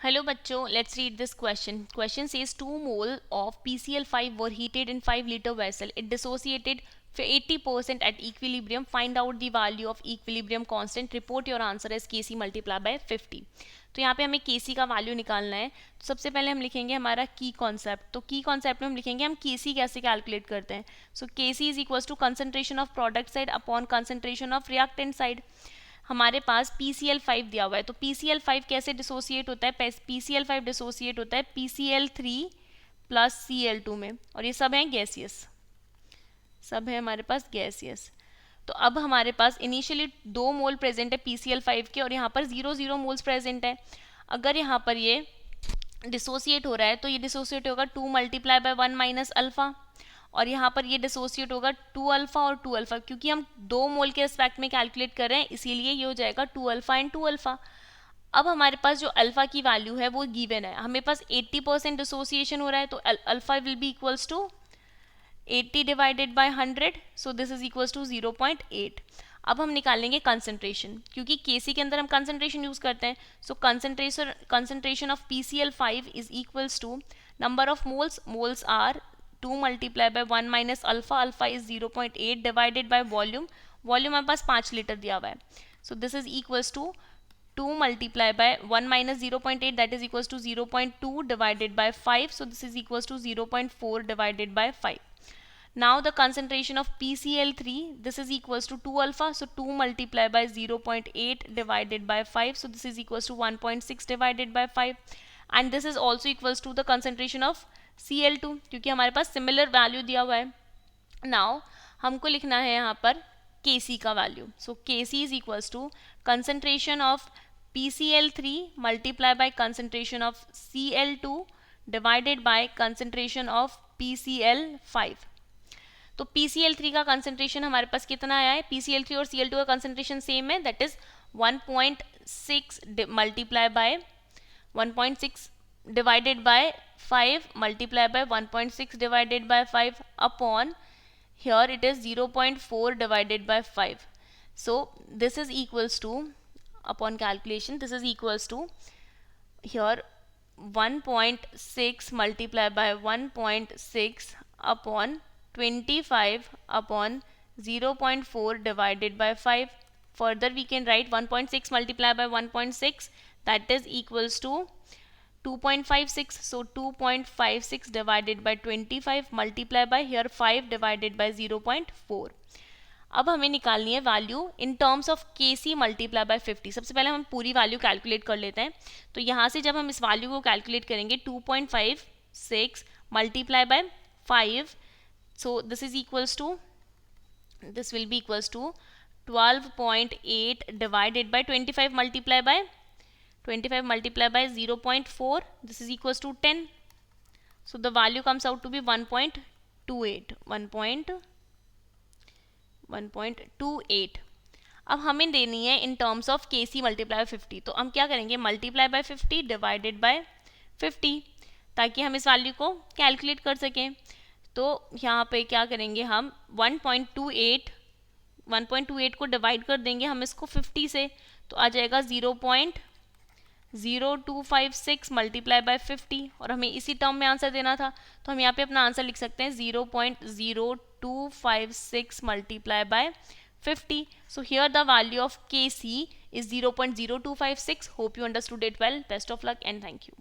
Hello बच्चों, let's read this question. Question says 2 mole of PCl5 were heated in 5-liter vessel. It dissociated for 80% at equilibrium. Find out the value of equilibrium constant. Report your answer as Kc multiplied by 50. तो यहाँ पे हमें Kc का value निकालना है. तो सबसे पहले हम लिखेंगे हमारा की कॉन्सेप्ट. तो की कॉन्सेप्ट में हम लिखेंगे हम Kc कैसे कैलकुलेट करते हैं. So Kc is equal to concentration of product side upon concentration of reactant side. हमारे पास PCl5 दिया हुआ है, तो PCl5 कैसे डिसोसिएट होता है. PCl5 डिसोसिएट होता है PCl3 प्लस Cl2 में, और ये सब हैं गैसियस, सब है हमारे पास गैसियस. तो अब हमारे पास इनिशियली 2 मोल प्रेजेंट है PCl5 के, और यहाँ पर 0 मोल्स प्रेजेंट है. अगर यहाँ पर ये डिसोसिएट हो रहा है तो ये डिसोसिएट होगा 2 मल्टीप्लाई बाय 1 माइनस अल्फा, और यहाँ पर ये डिसोसिएट होगा 2 अल्फा और 2 अल्फा, क्योंकि हम 2 मोल के रिस्पेक्ट में कैलकुलेट कर रहे हैं, इसीलिए ये हो जाएगा 2 अल्फा एंड 2 अल्फा. अब हमारे पास जो अल्फा की वैल्यू है वो गिवन है, हमें पास 80% डिसोसिएशन हो रहा है, तो alpha will be equals to 80 divided by 100, so this is equals to 0.8. अब हम निकालेंगे कंसंट्रेशन, क्योंकि Kc के अंदर हम कंसंट्रेशन यूज करते हैं. So concentration of PCl5 is equals to number of moles are 2 multiply by 1 minus alpha, alpha is 0.8 divided by volume, volume हमारे पास 5 लीटर दिया हुआ है. So this is equals to 2 multiplied by 1 minus 0.8, that is equals to 0.2 divided by 5, so this is equals to 0.4 divided by 5. Now the concentration of PCl3, this is equals to 2 alpha, so 2 multiplied by 0.8 divided by 5, so this is equals to 1.6 divided by 5, and this is also equals to the concentration of Cl2, क्योंकि हमारे पास similar value दिया हुआ है. Now हमको लिखना है यहाँ पर Kc का value. So Kc is equals to concentration of PCl3 multiplied by concentration of Cl2 divided by concentration of PCl5. तो PCl3 का कंसंट्रेशन हमारे पास कितना आया है, PCl3 और Cl2 का कंसंट्रेशन सेम है, that is 1.6 multiply by 1.6 divided by 5 multiply by 1.6 divided by 5 upon here it is 0.4 divided by 5. So this is equals to, upon calculation, this is equals to here 1.6 multiplied by 1.6 upon 25 upon 0.4 divided by 5. Further we can write 1.6 multiplied by 1.6, that is equals to 2.56. So 2.56 divided by 25 multiply by here 5 divided by 0.4. अब हमें निकालनी है value in terms of Kc multiply by 50. सबसे पहले हम पूरी value calculate कर लेते हैं. तो यहाँ से जब हम इस वैल्यू को कैलकुलेट करेंगे 2.56 multiply by 5, so this is equals to, this will be equals to 12.8 divided by 25 multiply by 25 multiplied by 0.4, this is equals to 10. So the value comes out to be 1.28. 1.28. अब हमें देनी है in terms of Kc multiply by 50. तो हम क्या करेंगे, multiply by 50 divided by 50, ताकि हम इस वैल्यू को कैलकुलेट कर सकें. तो यहाँ पे क्या करेंगे, हम 1.28 को डिवाइड कर देंगे हम इसको 50 से, तो आ जाएगा 0.0256 मल्टीप्लाई बाय 50, और हमें इसी टर्म में आंसर देना था, तो हम यहाँ पे अपना आंसर लिख सकते हैं 0.0256 multiply by 50. So here the value of Kc is 0.0256. Hope you understood it well. Best of luck and thank you.